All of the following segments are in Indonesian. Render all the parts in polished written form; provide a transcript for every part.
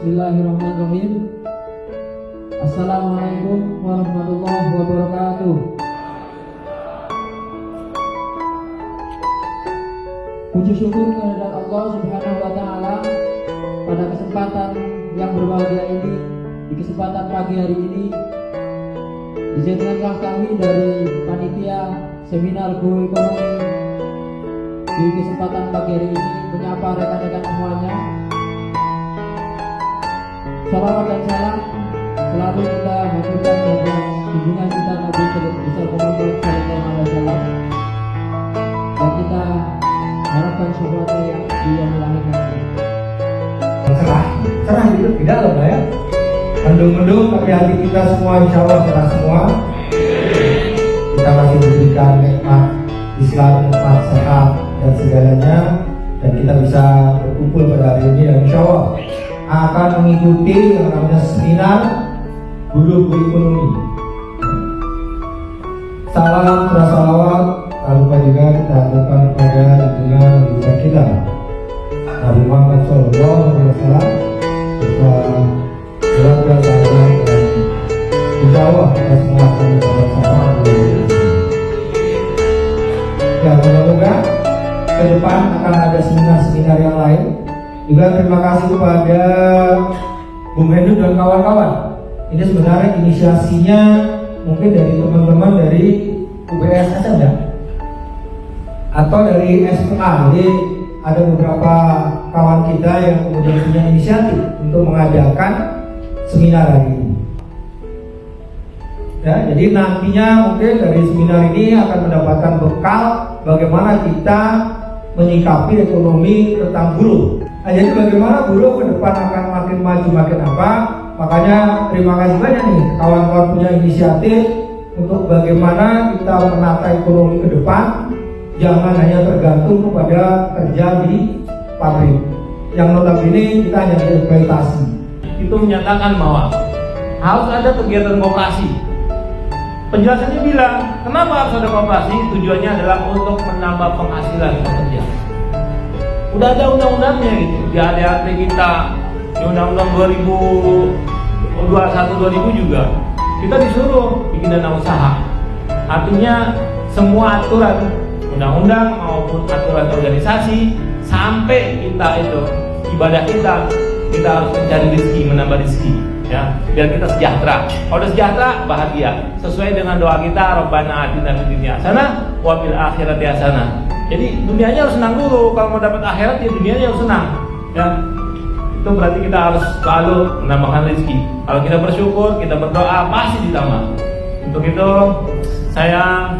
Bismillahirrahmanirrahim. Assalamualaikum warahmatullahi wabarakatuh. Puji syukur kehadirat Allah Subhanahu wa taala pada kesempatan yang berbahagia ini, di kesempatan pagi hari ini izinkanlah kami dari panitia seminar Go Ekonomi di kesempatan pagi hari ini menyapa rekan-rekan semuanya. Salawat dan salam selalu kita haturkan kepada junjungan kita Nabi besar Muhammad sallallahu alaihi wasallam, dan kita harapkan syafaatnya yang dia melahirkan. Cerah hidup tidak loh ya. Mendung-mendung tapi hati kita semua insya Allah cerah semua. Kita masih diberikan nikmat Islam, nikmat sehat dan segalanya, dan kita bisa berkumpul pada hari ini, dan insya Allah akan mengikuti yang namanya seminar Go Ekonomi. Salam salawat, tak lupa juga kita haturkan kepada junjungan Nabi kita Nabi Muhammad sallallahu alaihi wasallam, beserta keluarga, sahabat, dan insya Allah kita semua akan bersama-sama. Ya, semoga ke depan akan ada seminar-seminar yang lain. Juga terima kasih kepada Bung Hendu dan kawan-kawan. Ini sebenarnya inisiasinya mungkin dari teman-teman dari UBS saja atau dari SPA. Jadi ada beberapa kawan kita yang kemudian punya inisiatif untuk mengadakan seminar hari ini. Ya, jadi nantinya mungkin dari seminar ini akan mendapatkan bekal bagaimana kita menyikapi ekonomi tentang buruh. Nah, jadi bagaimana buruh ke depan akan makin maju makin apa? Makanya terima kasih banyak nih kawan-kawan punya inisiatif untuk bagaimana kita menata ekonomi ke depan, jangan hanya tergantung kepada kerja di pabrik yang notabene kita hanya dieksploitasi. Itu menyatakan bahwa harus ada kegiatan koperasi. Penjelasannya bilang, kenapa harus ada koperasi? Tujuannya adalah untuk menambah penghasilan pekerja. Udah ada undang-undangnya gitu. Di ADART kita, di undang-undang 2021-2000 juga, kita disuruh bikin dana usaha. Artinya semua aturan undang-undang maupun aturan organisasi, sampai kita itu ibadah kita harus mencari rezeki, menambah rezeki, ya, biar kita sejahtera. Kalau udah sejahtera, bahagia. Sesuai dengan doa kita, Rabbana atina fid dunya hasanah wa fil akhirati hasanah. Jadi dunianya harus senang dulu. Kalau mau dapat akhirat, ya dunianya harus senang. Ya, itu berarti kita harus selalu menambahkan rezeki. Kalau kita bersyukur, kita berdoa, pasti ditambah. Untuk itu, saya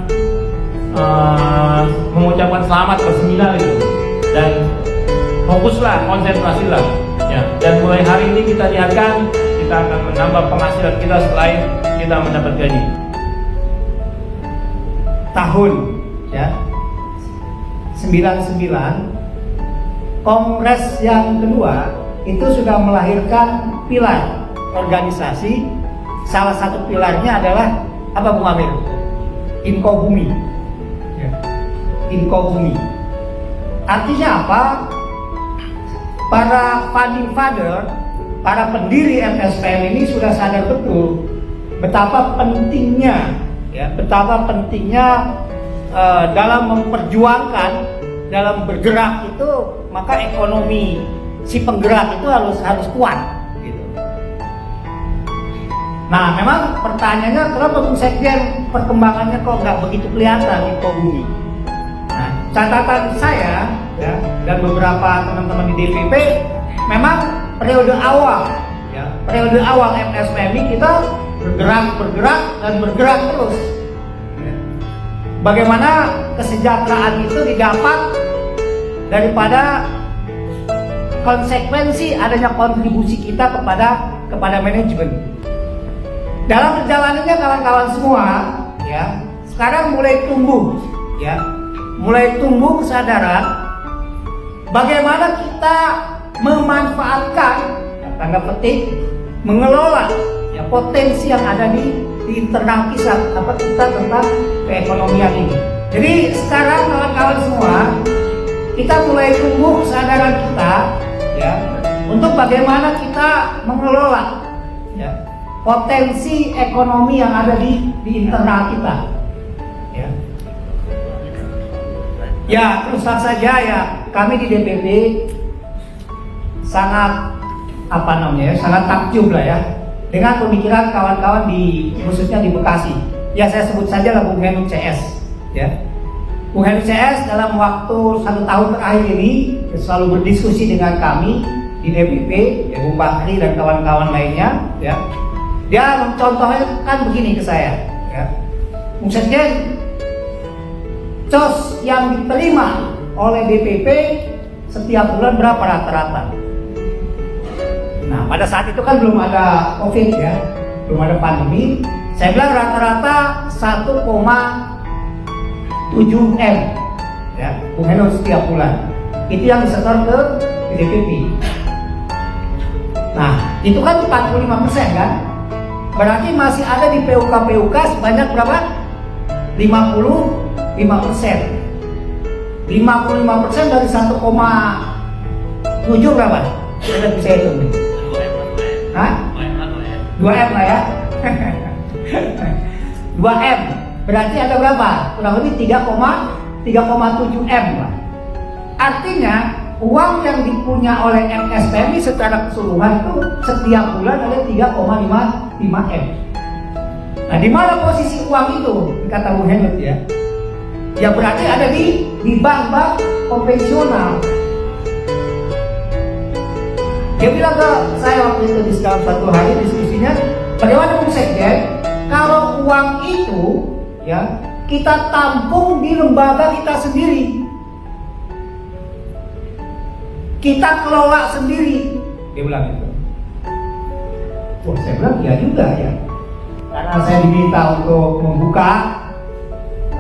mengucapkan selamat berseminar itu, dan fokuslah, konsentrasilah, ya. Dan mulai hari ini kita niatkan kita akan menambah penghasilan kita selain kita mendapat gaji. Tahun ya 99, Kongres yang kedua itu sudah melahirkan pilar organisasi. Salah satu pilarnya adalah apa, Bung Amir? Inkobumi. Inkobumi. Artinya apa? Para founding father, para pendiri MSPM ini sudah sadar betul betapa pentingnya, ya, betapa pentingnya dalam memperjuangkan, dalam bergerak itu, maka ekonomi si penggerak itu harus kuat. Gitu. Nah, memang pertanyaannya kenapa Bung Sekjen perkembangannya kok nggak begitu kelihatan di Inkobumi? Nah, catatan saya ya, dan beberapa teman-teman di DPP, memang periode awal MSPM ini kita bergerak terus. Bagaimana kesejahteraan itu didapat daripada konsekuensi adanya kontribusi kita kepada manajemen. Dalam perjalanannya kawan-kawan semua, ya, sekarang mulai tumbuh kesadaran bagaimana kita memanfaatkan, tanda petik, mengelola ya, potensi yang ada di internal kita tentang keekonomian ini. Jadi sekarang kawan-kawan semua, kita mulai tumbuh kesadaran kita, ya, untuk bagaimana kita mengelola ya, potensi ekonomi yang ada di internal kita. Ya, terus saja ya, kami di DPP sangat sangat takjub lah ya dengan pemikiran kawan-kawan khususnya di Bekasi. Ya, saya sebut saja lah Bung Henu CS. Ya, Bung Henu CS dalam waktu 1 tahun terakhir ini selalu berdiskusi dengan kami di DPP, ya, Bung Bakri dan kawan-kawan lainnya. Ya, dia mencontohkan begini ke saya. Ya, Bung Sekjen, COS yang diterima oleh DPP setiap bulan berapa rata-rata? Nah, pada saat itu kan belum ada COVID ya, belum ada pandemi. Saya bilang rata-rata 1,7 M ya, Bung Heno setiap bulan. Itu yang disetor ke DPP. Nah, itu kan 45% kan? Berarti masih ada di PUK sebanyak berapa? 55%. 55% dari 1,7 berapa? Saya bisa hitung nih. Hah? 2M lah ya. 2M. Berarti ada berapa? Kurang lebih 3,7 M lah. Artinya uang yang dipunya oleh MSPM secara keseluruhan itu setiap bulan ada 3,5 M. Nah, di mana posisi uang itu? Kata Bung Henut ya. Ya berarti ada di bank-bank konvensional. Dia bilang ke saya waktu itu di dalam satu hari diskusinya, bagaimana Bung Sekjen kalau uang itu ya kita tampung di lembaga kita sendiri, kita kelola sendiri. Dia bilang itu. Wah, saya bilang iya juga ya. Karena saya diminta untuk membuka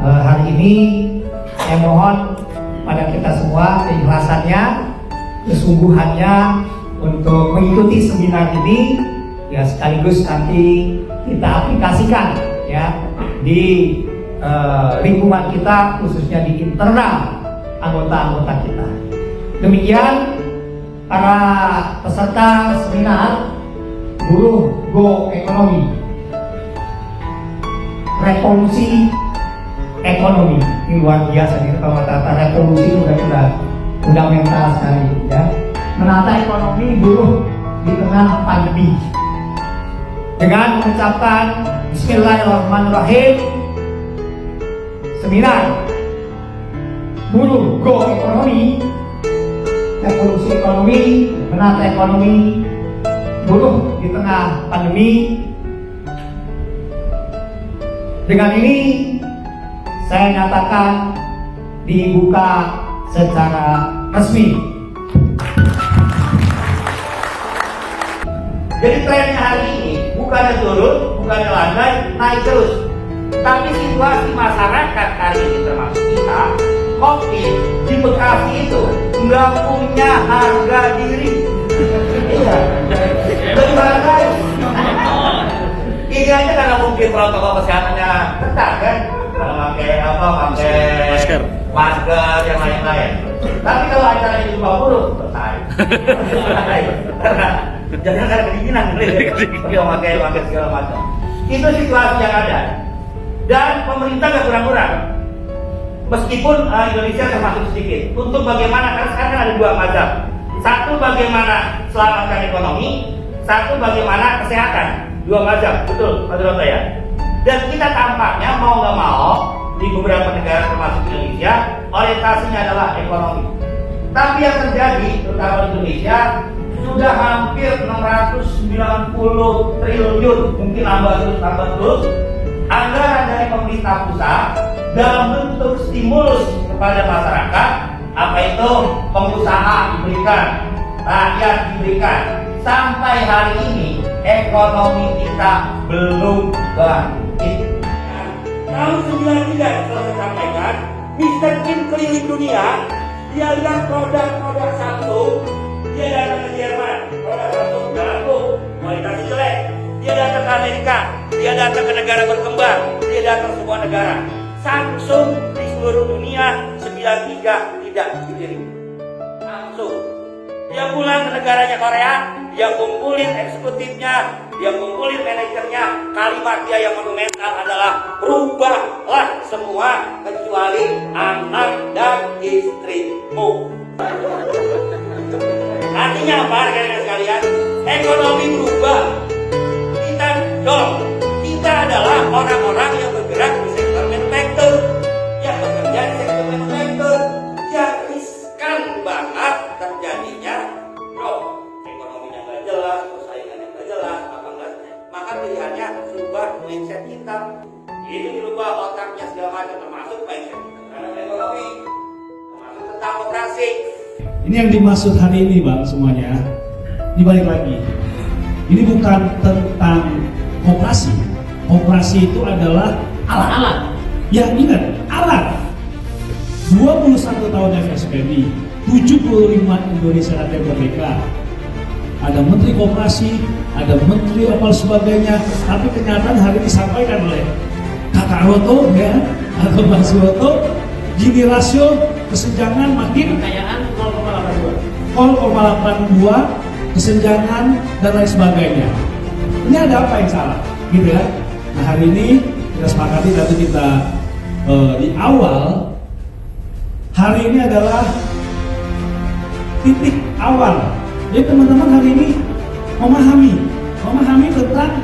hari ini, saya mohon pada kita semua keikhlasannya, kesungguhannya untuk mengikuti seminar ini, ya sekaligus nanti kita aplikasikan ya di lingkungan kita, khususnya di internal anggota-anggota kita. Demikian para peserta seminar Buruh Go Ekonomi, revolusi ekonomi. Ini luar biasa nih, kalau kata revolusi udah fundamental sekali ya. Menata ekonomi buruh di tengah pandemi. Dengan mengucapkan Bismillahirrahmanirrahim, seminar Buruh Go Ekonomi, revolusi ekonomi, menata ekonomi buruh di tengah pandemi. Dengan ini saya nyatakan dibuka secara resmi. Jadi trennya hari ini bukannya turun, bukannya landai, naik terus. Tapi situasi masyarakat hari ini termasuk kita, COVID di Bekasi itu nggak punya harga diri. Iya, bagaimana? Ini aja karena mungkin protokol kesehatannya ketat kan, pakai masker yang lain-lain. Tapi kalau acara ini 20 selesai. Karena jangan ada kedinginan, pakai segala macam. Itu situasi yang ada. Dan pemerintah gak kurang-kurang. Meskipun Indonesia termasuk sedikit. Untuk bagaimana, karena sekarang ada dua macam. Satu bagaimana selamatkan ekonomi, satu bagaimana kesehatan. Dua macam, betul Pak Duroto ya. Dan kita tampaknya mau nggak mau di beberapa negara termasuk Indonesia orientasinya adalah ekonomi. Tapi yang terjadi terutama di Indonesia sudah hampir 690 triliun, mungkin tambah terus anggaran dari pemerintah pusat dalam bentuk stimulus kepada masyarakat. Apa itu? Pengusaha diberikan, rakyat diberikan. Sampai hari ini ekonomi kita belum bangkit. Tahun 93 yang saya sampaikan, Mr. Kim keliling dunia, dia lihat produk-produk Samsung, dia datang ke Jerman, produk Samsung jatuh, kualitasnya jelek. Dia datang ke Amerika, dia datang ke negara berkembang, dia datang ke semua negara. Samsung di seluruh dunia 93 tidak dilirik. Samsung. Dia pulang ke negaranya Korea, dia kumpulin eksekutifnya, dia kumpulin manajernya. Kalimat dia yang monumental adalah berubahlah semua kecuali anak dan istrimu. Artinya apa rekan-rekan sekalian? Ekonomi berubah. Kita dong, kita adalah orang-orang yang bergerak di sektor manufaktur, yang bekerja di sektor manufaktur, yang riskan banget terjadinya dong. Ekonominya nggak jelas, persaingannya nggak jelas, apa enggak? Maka pilihannya berubah mindset kita. Itu dirubah otaknya segala macam, termasuk mindset kita terhadap ekonomi, termasuk tentang operasi. Ini yang dimaksud hari ini Bang semuanya. Dibalik lagi, ini bukan tentang koperasi. Koperasi itu adalah alat-alat. Ya ingat, alat. 21 tahun FSPMI, 75 Indonesia Raya Merdeka. Ada Menteri Koperasi, ada Menteri apa sebagainya. Tapi kenyataan hari ini disampaikan oleh Kakak Roto ya, atau Bang Suroto, gini rasio kesenjangan makin Kekayaan 0,82, kesenjangan dan lain sebagainya. Ini ada apa yang salah, gitu ya? Nah hari ini kita sepakati nanti kita di awal hari ini adalah titik awal. Jadi teman-teman hari ini memahami tentang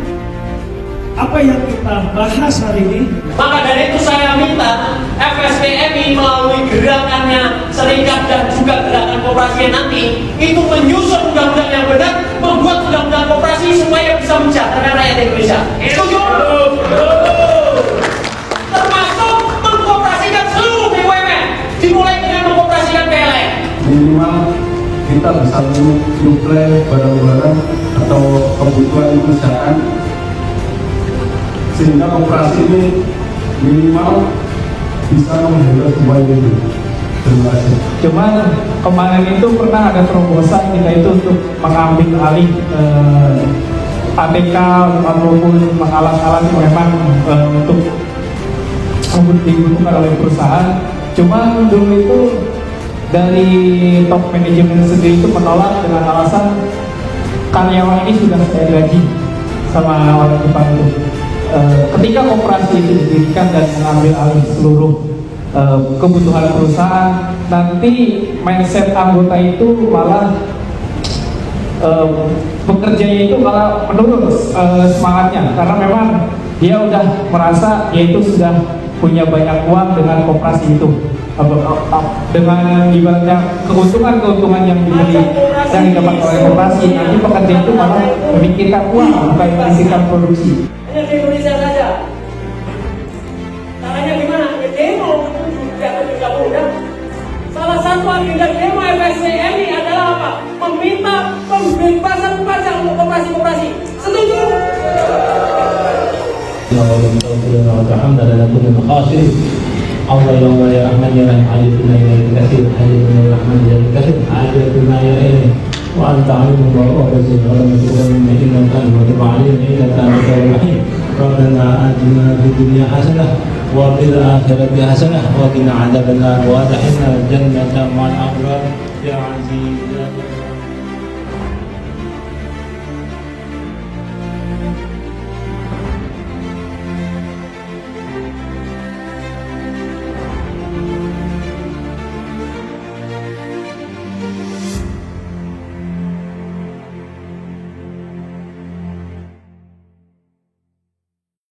apa yang kita bahas hari ini. Maka dari itu saya minta FSPMI melalui gerakannya Serikat dan juga gerakan koperasinya nanti itu menyusun undang-undang yang benar, membuat undang-undang koperasi supaya bisa mensejahterakan rakyat Indonesia. Setuju? Termasuk mengkoperasikan seluruh BUMN, dimulai dengan mengkoperasikan PLN. Minimal kita bisa menyuplai barang-barang atau kebutuhan perusahaan sehingga koperasi ini minimal bisa menghandle semua itu. Terima kasih. Cuman kemarin itu pernah ada terobosan kita itu untuk mengambil alih ATK ataupun mengalah-alah memang untuk dibutuhkan oleh perusahaan. Cuman dulu itu dari top manajemen sendiri itu menolak dengan alasan karyawan ini sudah saya gaji sama orang Jepang itu. Ketika koperasi itu didirikan dan mengambil alih seluruh kebutuhan perusahaan, nanti mindset anggota itu malah bekerjanya itu malah menurun semangatnya, karena memang dia udah merasa dia itu sudah punya banyak uang dengan koperasi itu, dengan ibaratnya keuntungan yang didapat oleh koperasi. Nanti pekerja itu malah memikirkan uang, bukan memikirkan produksi. Hanya di Indonesia saja. Caranya gimana? Ya demo di atas undang-undang. Salah satu agenda demo FSCMI adalah apa? Meminta pembebasan pajak untuk koperasi-koperasi. Setuju? Allah ya Rahman ya Rahim hadithuna ya kasir hadithuna ya Rahman ya kasir hadithuna ya ini wa anta alim wa rasul wa rasulullah inna kan wa ta'ala inna kan rahim rabbana atina fid dunya hasanah wa fil akhirati hasanah wa qina adzabannar wa adkhilna jannata ma'al abrar ya